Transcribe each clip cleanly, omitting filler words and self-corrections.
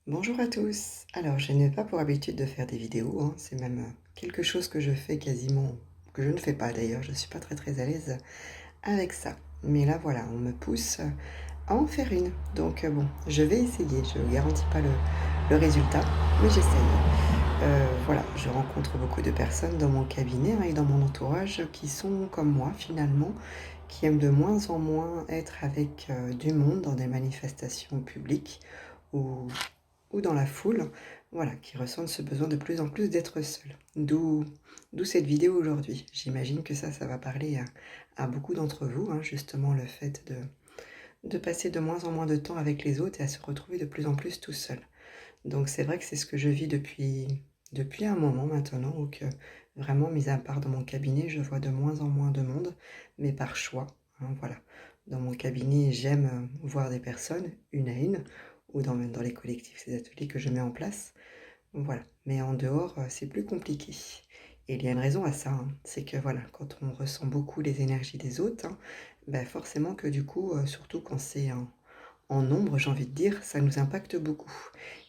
Bonjour à tous. Alors, je n'ai pas pour habitude de faire des vidéos, hein. C'est même quelque chose que je fais quasiment, que je ne fais pas d'ailleurs. Je ne suis pas très à l'aise avec ça. Mais là, voilà, on me pousse à en faire une. Donc, bon, je vais essayer. Je ne garantis pas le résultat, mais j'essaye. Voilà, je rencontre beaucoup de personnes dans mon cabinet, hein, et dans mon entourage qui sont comme moi finalement, qui aiment de moins en moins être avec du monde dans des manifestations publiques ou dans la foule, voilà, qui ressentent ce besoin de plus en plus d'être seuls. D'où cette vidéo aujourd'hui. J'imagine que ça va parler à beaucoup d'entre vous, hein, justement le fait de passer de moins en moins de temps avec les autres et à se retrouver de plus en plus tout seul. Donc c'est vrai que c'est ce que je vis depuis un moment maintenant, où que vraiment, mis à part dans mon cabinet, je vois de moins en moins de monde, mais par choix, hein, voilà. Dans mon cabinet, j'aime voir des personnes, une à une, ou dans les collectifs, ces ateliers que je mets en place, voilà. Mais en dehors, c'est plus compliqué. Et il y a une raison à ça, hein, c'est que voilà, quand on ressent beaucoup les énergies des autres, hein, bah forcément que du coup, surtout quand c'est en nombre, j'ai envie de dire, ça nous impacte beaucoup.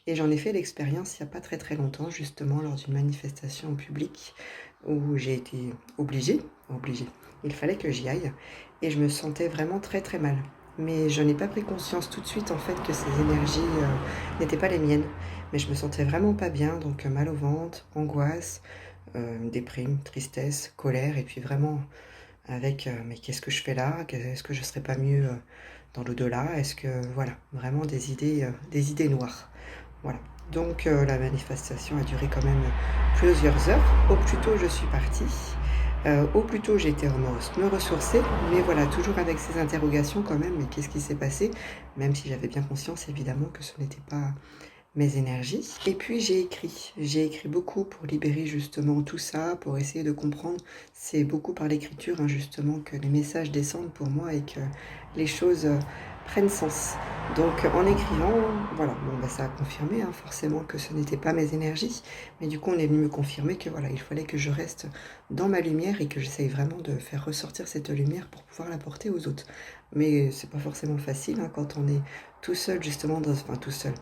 Et j'en ai fait l'expérience il n'y a pas très longtemps, justement, lors d'une manifestation en public où j'ai été obligée, il fallait que j'y aille et je me sentais vraiment très mal. Mais je n'ai pas pris conscience tout de suite, en fait, que ces énergies n'étaient pas les miennes. Mais je me sentais vraiment pas bien, donc mal au ventre, angoisse, déprime, tristesse, colère, et puis vraiment avec mais qu'est-ce que je fais là? Est-ce que je serais pas mieux dans l'au-delà? Est-ce que voilà, vraiment des idées noires. Voilà. Donc la manifestation a duré quand même plusieurs heures. Au plus tôt je suis partie, au plus tôt j'ai été me ressourcer, mais voilà, toujours avec ces interrogations quand même, mais qu'est-ce qui s'est passé? Même si j'avais bien conscience évidemment que ce n'était pas mes énergies. Et puis j'ai écrit beaucoup pour libérer justement tout ça, pour essayer de comprendre. C'est beaucoup par l'écriture, hein, justement, que les messages descendent pour moi et que les choses prennent sens. Donc en écrivant, voilà, bon bah ça a confirmé, hein, forcément que ce n'était pas mes énergies, mais du coup on est venu me confirmer que voilà, il fallait que je reste dans ma lumière et que j'essaye vraiment de faire ressortir cette lumière pour pouvoir l'apporter aux autres. Mais c'est pas forcément facile, hein, quand on est tout seul justement enfin tout seul.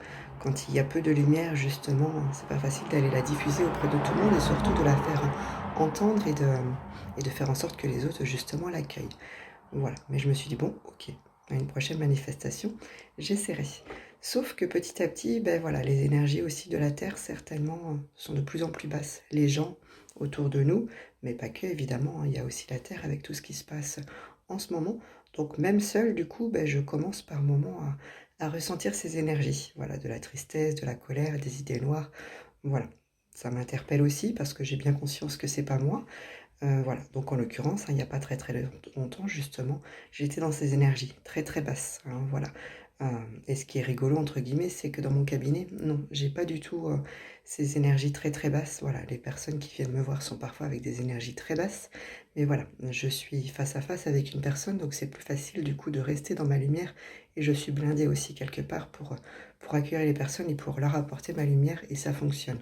Quand il y a peu de lumière, justement, c'est pas facile d'aller la diffuser auprès de tout le monde et surtout de la faire entendre et de faire en sorte que les autres, justement, l'accueillent. Voilà. Mais je me suis dit, bon, ok, à une prochaine manifestation, j'essaierai. Sauf que petit à petit, ben voilà, les énergies aussi de la Terre, certainement, sont de plus en plus basses. Les gens autour de nous, mais pas que, évidemment, hein, il y a aussi la Terre avec tout ce qui se passe en ce moment. Donc même seule, du coup, ben, je commence par moments à ressentir ces énergies, voilà, de la tristesse, de la colère, des idées noires, voilà. Ça m'interpelle aussi parce que j'ai bien conscience que c'est pas moi. Voilà, donc en l'occurrence, hein, il n'y a pas très longtemps justement, j'étais dans ces énergies très basses, hein, voilà. Et ce qui est «rigolo» entre guillemets, c'est que dans mon cabinet, non, j'ai pas du tout, ces énergies très basses. Voilà, les personnes qui viennent me voir sont parfois avec des énergies très basses, mais voilà, je suis face à face avec une personne, donc c'est plus facile du coup de rester dans ma lumière et je suis blindée aussi quelque part pour accueillir les personnes et pour leur apporter ma lumière et ça fonctionne.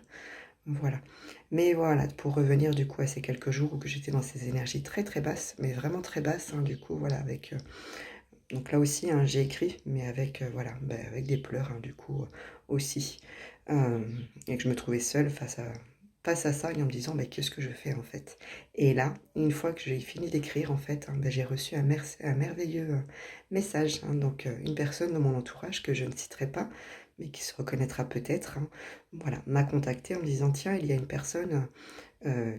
Voilà. Mais voilà, pour revenir du coup à ces quelques jours où que j'étais dans ces énergies très basses, mais vraiment très basses, hein, du coup, voilà, avec, donc là aussi, hein, j'ai écrit, mais avec, voilà, bah, avec des pleurs, hein, du coup, aussi. Et que je me trouvais seule face à ça et en me disant: «Beh, qu'est-ce que je fais, en fait?» Et là, une fois que j'ai fini d'écrire, en fait, hein, bah, j'ai reçu un merveilleux, message, hein, donc une personne de mon entourage que je ne citerai pas, mais qui se reconnaîtra peut-être, hein, voilà, m'a contactée en me disant: «Tiens, il y a une personne,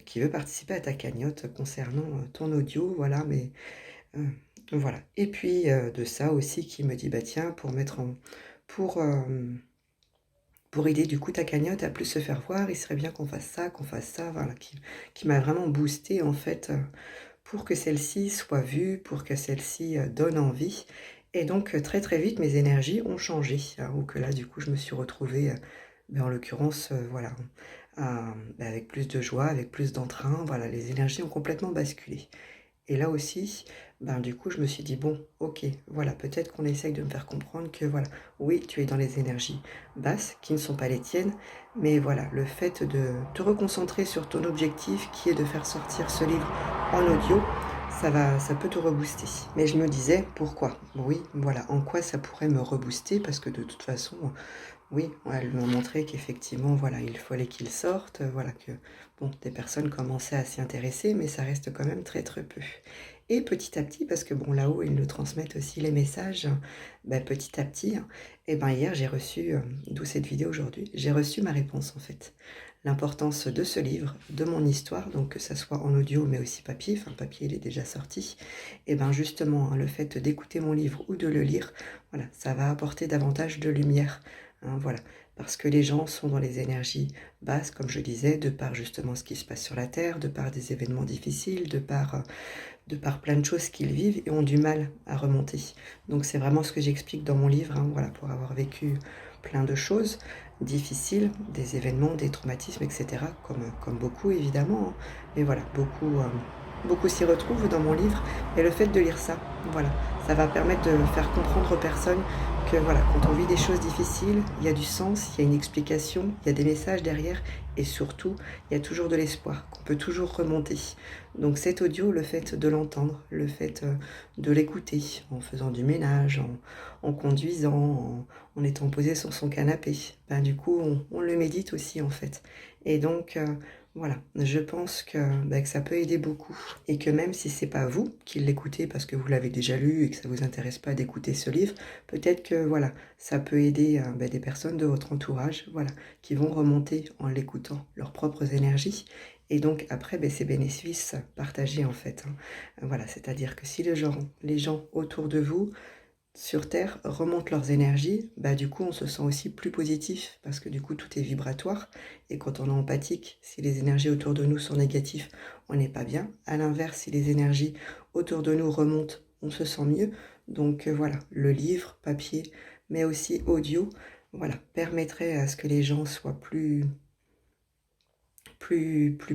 qui veut participer à ta cagnotte concernant, ton audio, voilà, mais Heu, voilà et puis, de ça aussi qui me dit: «Bah, tiens, pour, pour aider du coup ta cagnotte à plus se faire voir, il serait bien qu'on fasse ça», voilà, qui m'a vraiment boostée en fait, pour que celle-ci soit vue, pour que celle-ci, donne envie et donc, très vite mes énergies ont changé, hein, où que là du coup je me suis retrouvée, bah, en l'occurrence, voilà, bah, avec plus de joie, avec plus d'entrain, voilà, les énergies ont complètement basculé. Et là aussi, ben, du coup, je me suis dit: «Bon, OK, voilà, peut-être qu'on essaye de me faire comprendre que voilà, oui, tu es dans les énergies basses qui ne sont pas les tiennes, mais voilà, le fait de te reconcentrer sur ton objectif qui est de faire sortir ce livre en audio, ça peut te rebooster». Mais je me disais: «Pourquoi?» Oui, voilà, en quoi ça pourrait me rebooster? Parce que de toute façon, oui, elles m'ont montré qu'effectivement, voilà, il fallait qu'ils sortent, voilà, que bon, des personnes commençaient à s'y intéresser, mais ça reste quand même très, très peu. Et petit à petit, parce que bon, là-haut, ils nous transmettent aussi les messages, bah, petit à petit, et ben hier, j'ai reçu, d'où cette vidéo aujourd'hui, j'ai reçu ma réponse en fait. L'importance de ce livre, de mon histoire, donc que ça soit en audio mais aussi papier, enfin le papier il est déjà sorti, et ben justement, le fait d'écouter mon livre ou de le lire, voilà, ça va apporter davantage de lumière. Voilà, parce que les gens sont dans les énergies basses, comme je disais, de par justement ce qui se passe sur la Terre, de par des événements difficiles, de par plein de choses qu'ils vivent et ont du mal à remonter. Donc c'est vraiment ce que j'explique dans mon livre, voilà, pour avoir vécu plein de choses difficiles, des événements, des traumatismes, etc., comme beaucoup évidemment, mais voilà, beaucoup s'y retrouvent dans mon livre, et le fait de lire ça, voilà, ça va permettre de faire comprendre aux personnes que voilà, quand on vit des choses difficiles, il y a du sens, il y a une explication, il y a des messages derrière, et surtout, il y a toujours de l'espoir, qu'on peut toujours remonter. Donc cet audio, le fait de l'entendre, le fait de l'écouter en faisant du ménage, en conduisant, en étant posé sur son canapé, ben, du coup, on le médite aussi en fait. Et donc, voilà, je pense que ça peut aider beaucoup. Et que même si c'est pas vous qui l'écoutez parce que vous l'avez déjà lu et que ça vous intéresse pas d'écouter ce livre, peut-être que voilà, ça peut aider des personnes de votre entourage, voilà, qui vont remonter en l'écoutant leurs propres énergies. Et donc après, ces bénéfices partagés en fait. Voilà, c'est-à-dire que si les gens autour de vous, sur Terre, remontent leurs énergies, du coup on se sent aussi plus positif parce que du coup tout est vibratoire. Et quand on est empathique, si les énergies autour de nous sont négatives, on n'est pas bien. À l'inverse, si les énergies autour de nous remontent, on se sent mieux. Donc voilà, le livre, papier, mais aussi audio, voilà, permettrait à ce que les gens soient plus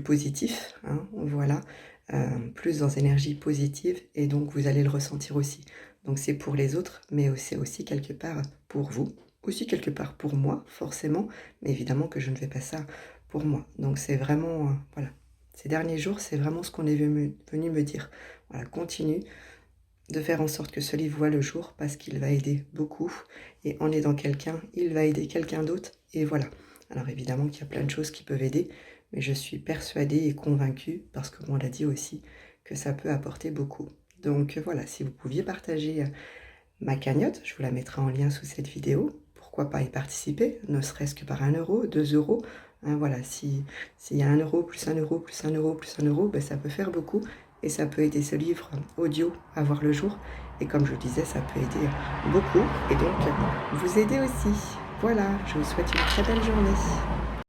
positif, voilà, plus dans énergie positive, et donc vous allez le ressentir aussi. Donc c'est pour les autres, mais c'est aussi quelque part pour vous, aussi quelque part pour moi, forcément, mais évidemment que je ne fais pas ça pour moi. Donc c'est vraiment, voilà, ces derniers jours, c'est vraiment ce qu'on est venu me dire. Voilà, continue de faire en sorte que ce livre voit le jour parce qu'il va aider beaucoup, et en aidant quelqu'un, il va aider quelqu'un d'autre, et voilà. Alors évidemment qu'il y a plein de choses qui peuvent aider, mais je suis persuadée et convaincue, parce qu'on l'a dit aussi, que ça peut apporter beaucoup. Donc voilà, si vous pouviez partager ma cagnotte, je vous la mettrai en lien sous cette vidéo, pourquoi pas y participer, ne serait-ce que par 1 euro, 2 euros, voilà, s'il y a 1 euro, plus 1 euro, plus 1 euro, plus 1 euro, ça peut faire beaucoup, et ça peut aider ce livre audio à voir le jour, et comme je le disais, ça peut aider beaucoup, et donc vous aider aussi. Voilà, je vous souhaite une très belle journée.